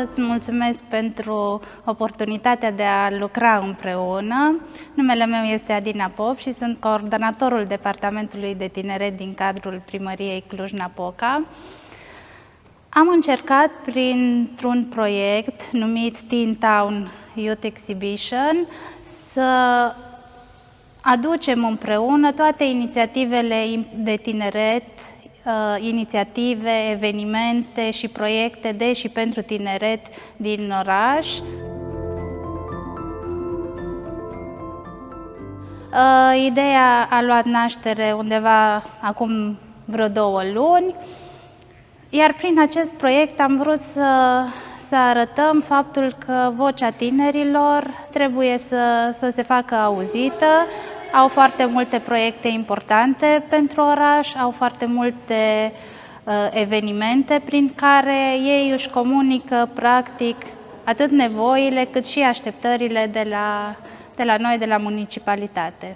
îți mulțumesc pentru oportunitatea de a lucra împreună. Numele meu este Adina Pop și sunt coordonatorul Departamentului de Tineret din cadrul Primăriei Cluj-Napoca. Am încercat printr-un proiect numit Teen Town Youth Exhibition să aducem împreună toate inițiativele de tineret, inițiative, evenimente și proiecte de și pentru tineret din oraș. Ideea a luat naștere undeva acum vreo 2 luni, iar prin acest proiect am vrut să arătăm faptul că vocea tinerilor trebuie să se facă auzită. Au foarte multe proiecte importante pentru oraș, au foarte multe evenimente prin care ei își comunică practic atât nevoile cât și așteptările de la noi, de la municipalitate.